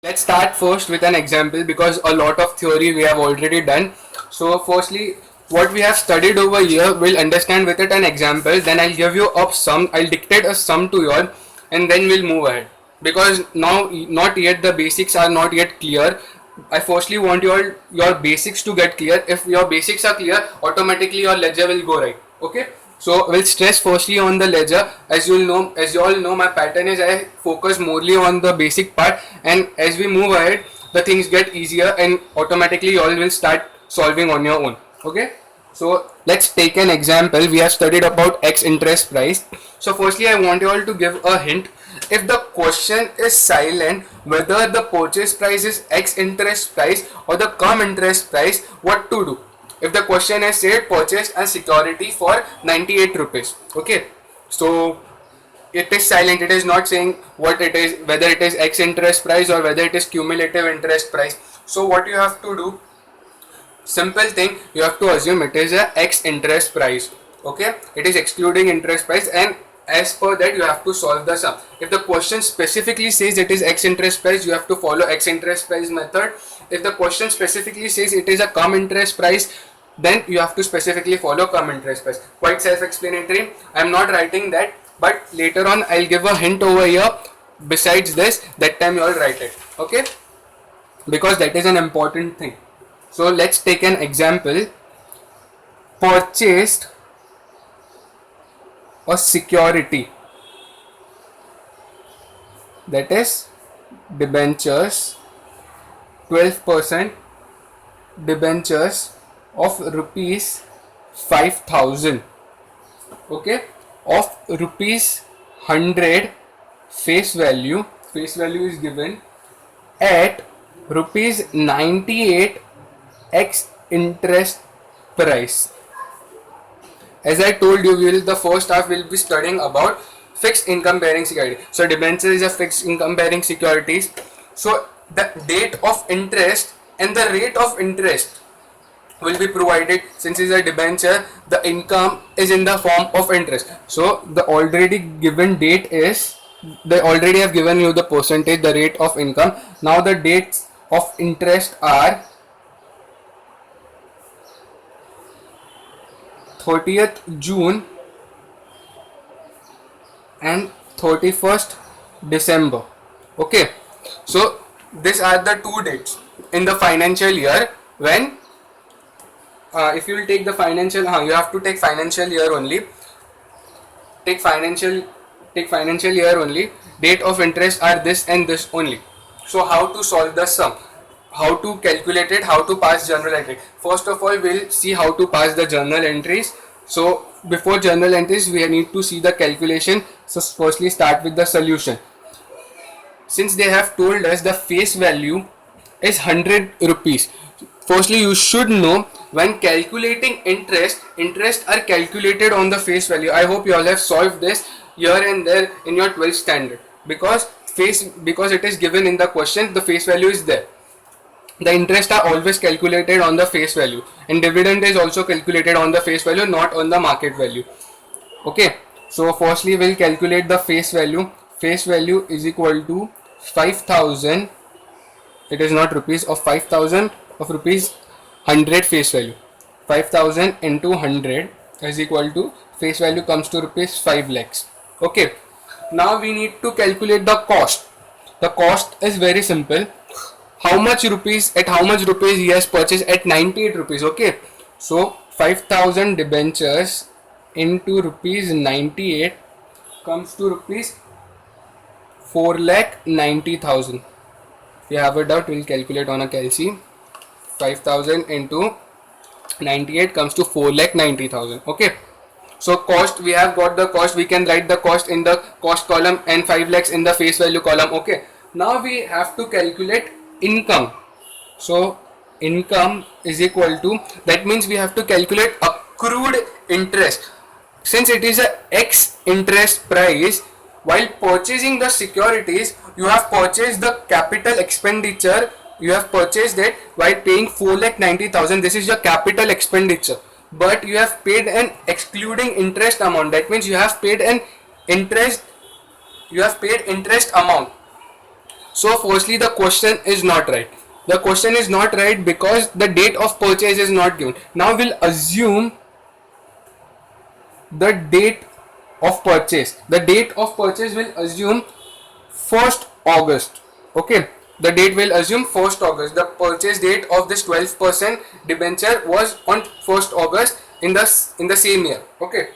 Let's start first with an example because a lot of theory we have already done. So firstly, what we have studied over here, we'll understand with it an example. Then I'll give you a sum. I'll dictate a sum to you all, and then we'll move ahead. Because now not yet the basics are not yet clear. I firstly want your basics to get clear. If your basics are clear, automatically your ledger will go right. Okay. So we'll stress firstly on the ledger. As you all know, my pattern is I focus morely on the basic part, and as we move ahead, the things get easier, and automatically you all will start solving on your own. Okay. So let's take an example. We have studied about X interest price. So firstly, I want you all to give a hint. If the question is silent, whether the purchase price is X interest price or the cum interest price, what to do? If the question is say purchased a security for 98 rupees, okay, so it is silent, it is not saying what it is, whether it is X interest price or whether it is cumulative interest price. So what you have to do, simple thing, you have to assume it is a X interest price, okay, it is excluding interest price, and as per that you have to solve the sum. If the question specifically says it is X interest price, you have to follow X interest price method. If the question specifically says it is a cum interest price, then you have to specifically follow cum interest price. Quite self-explanatory. I am not writing that, but later on I'll give a hint over here. Besides this, that time you all write it, okay, because that is an important thing. So let's take an example. Purchased a security, that is debentures, 12% debentures of rupees 5,000, okay, of rupees 100 face value is given at rupees 98 X interest price. As I told you, the first half will be studying about fixed income bearing security. So debenture is a fixed income bearing securities. So the date of interest and the rate of interest will be provided. Since it's a debenture, the income is in the form of interest. So the already given date is, they already have given you the percentage, the rate of income. Now the dates of interest are 30th June and 31st December. Okay, so these are the two dates in the financial year when if you will take the financial, you have to take financial year only. Take financial year only. Date of interest are this and this only. So how to solve the sum? How to calculate it? How to pass journal entry? First of all, we'll see how to pass the journal entries. So before journal entries, we need to see the calculation. So firstly, start with the solution. Since they have told us the face value is 100 rupees. Firstly, you should know when calculating interest are calculated on the face value. I hope you all have solved this here and there in your 12th standard, because it is given in the question, the face value is there. The interest are always calculated on the face value, and dividend is also calculated on the face value, not on the market value. Okay, so firstly we'll calculate the face value. Face value is equal to 5,000, it is not rupees, of 5,000 of rupees 100 face value. 5,000 into 100 is equal to, face value comes to rupees 5 lakhs. Okay, now we need to calculate the cost. The cost is very simple. How much rupees he has purchased at 98 rupees. Okay, so 5,000 debentures into rupees 98 comes to rupees 4,90,000. If you have a doubt, we'll calculate on a calci. 5,000 into 98 comes to 4,90,000. Okay, so cost, we have got the cost. We can write the cost in the cost column and 5 lakhs in the face value column. Okay, now we have to calculate income. So income is equal to, that means we have to calculate accrued interest. Since it is a X interest price, while purchasing the securities, you have purchased the capital expenditure, you have purchased it while paying 4,90,000. This is your capital expenditure, but you have paid an excluding interest amount. That means you have paid an interest amount. So firstly, the question is not right. The question is not right because the date of purchase is not given. Now we'll assume the date of purchase. The date of purchase will assume 1st August. Okay, the date will assume 1st August. The purchase date of this 12% debenture was on 1st August in the same year. Okay,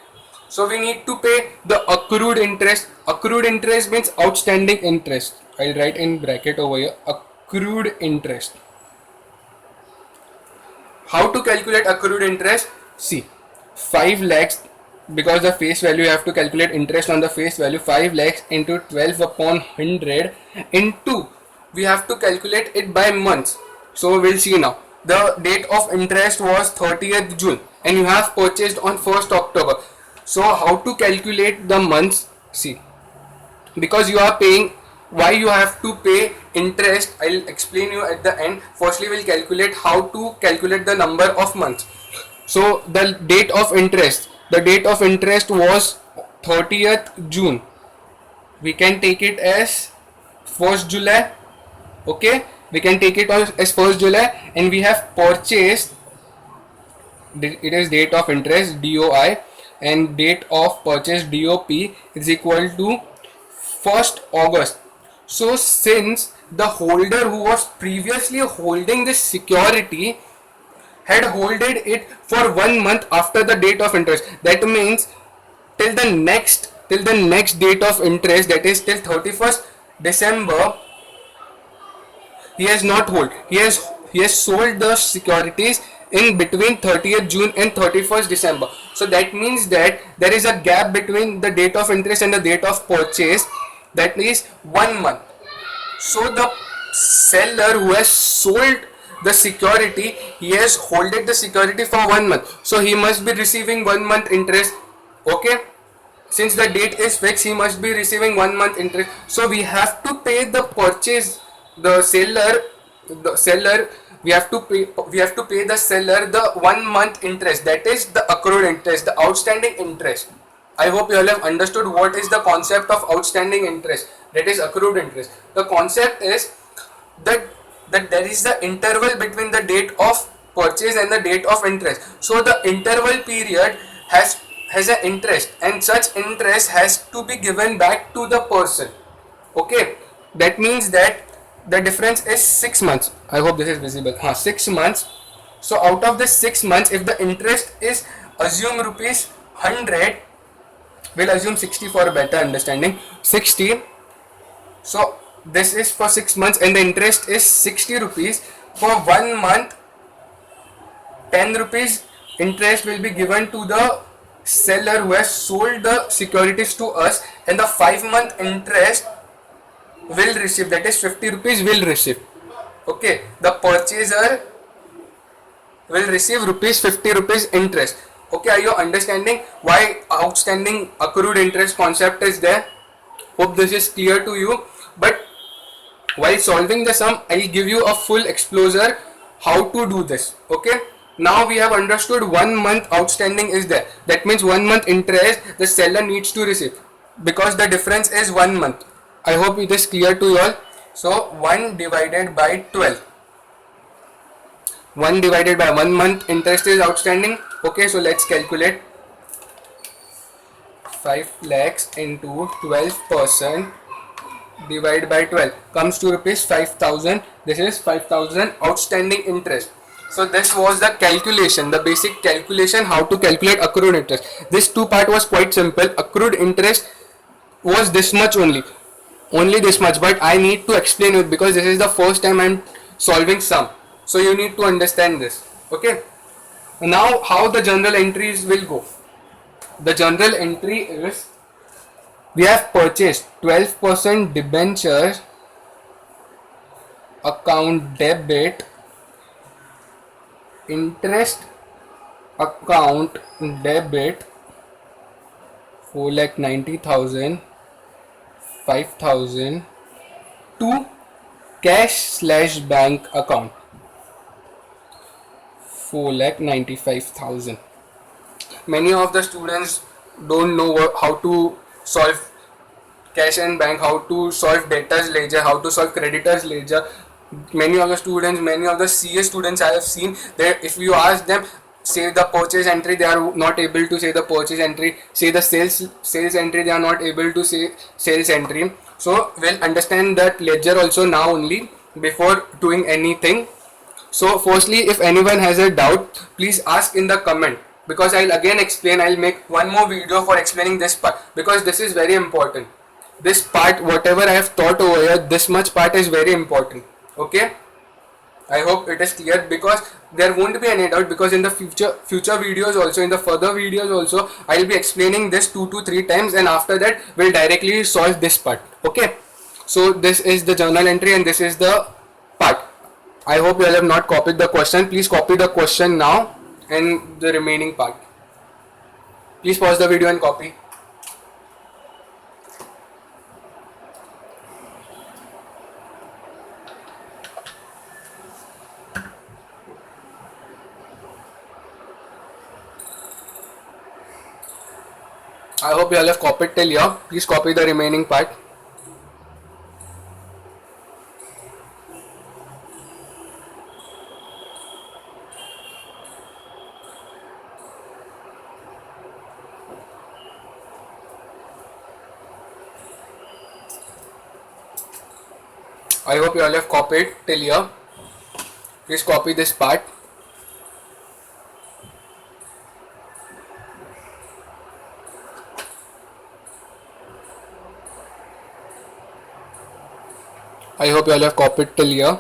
so we need to pay the accrued interest. Accrued interest means outstanding interest. I'll write in bracket over here, accrued interest. How to calculate accrued interest? See, 5 lakhs, because the face value you have to calculate interest on the face value. 5 lakhs into 12 upon 100 into, we have to calculate it by months. So we'll see now. The date of interest was 30th June and you have purchased on 1st October. So how to calculate the months? See, because you are paying, why you have to pay interest, I'll explain you at the end. Firstly, we'll calculate how to calculate the number of months. So the date of interest, was 30th June. We can take it as 1st July. Okay, we can take it as 1st July, and we have purchased, it is date of interest DOI, and date of purchase DOP is equal to 1st August. So since the holder who was previously holding this security had holded it for 1 month after the date of interest, that means till the next date of interest, that is till 31st December, he has not hold. He has sold the securities in between 30th June and 31st December. So that means that there is a gap between the date of interest and the date of purchase, that is 1 month. So the seller who has sold the security, he has holded the security for 1 month. So he must be receiving 1 month interest. Okay. Since the date is fixed, he must be receiving 1 month interest. So we have to pay the purchase, the seller, we have to pay the seller the 1 month interest, that is the accrued interest, the outstanding interest. I hope you all have understood what is the concept of outstanding interest, that is accrued interest. The concept is that there is the interval between the date of purchase and the date of interest. So the interval period has an interest, and such interest has to be given back to the person. Okay, that means that the difference is 6 months. I hope this is visible. 6 months. So out of the 6 months, if the interest is, assume rupees 100, we'll assume 60 for a better understanding, 60. So this is for 6 months and the interest is 60 rupees. For 1 month, 10 rupees interest will be given to the seller who has sold the securities to us, and the 5-month interest will receive, that is 50 rupees will receive. Okay, the purchaser will receive rupees 50 rupees interest. Okay, are you understanding why outstanding accrued interest concept is there? Hope this is clear to you. But while solving the sum, I'll give you a full exposure how to do this. Okay, now we have understood 1 month outstanding is there. That means 1 month interest the seller needs to receive, because the difference is 1 month. I hope it is clear to you all. So 1 divided by 12. 1 divided by 1 month interest is outstanding. Okay, so let's calculate. 5 lakhs into 12% divided by 12 comes to rupees 5,000. This is 5,000 outstanding interest. So this was the calculation, the basic calculation how to calculate accrued interest. This two part was quite simple. Accrued interest was this much only this much, but I need to explain it because this is the first time I'm solving sum. So you need to understand this. Okay. Now how the journal entries will go. The journal entry is, we have purchased 12% debenture account debit, interest account debit 4,90,000, 5,000 to cash/bank account 4,95,000. Many of the students don't know how to solve cash and bank, how to solve debtors ledger, how to solve creditors ledger. Many of the students, many of the CA students I have seen that if you ask them say the purchase entry, they are not able to say the purchase entry. Say the sales entry, they are not able to say sales entry. So we'll understand that ledger also now only before doing anything. So firstly, if anyone has a doubt, please ask in the comment, because I'll again explain. I'll make one more video for explaining this part, because this is very important. This part, whatever I have taught over here, this much part is very important. Okay, I hope it is clear, because there won't be any doubt, because in the future videos also, in the further videos also, I'll be explaining this 2 to 3 times, and after that we'll directly solve this part. Okay, so this is the journal entry and this is the part. I hope you all have not copied the question. Please copy the question now and the remaining part. Please pause the video and copy. I hope you all have copied till here. Please copy the remaining part. I hope you all have copied till here. Please copy this part. I hope you all have copied till here.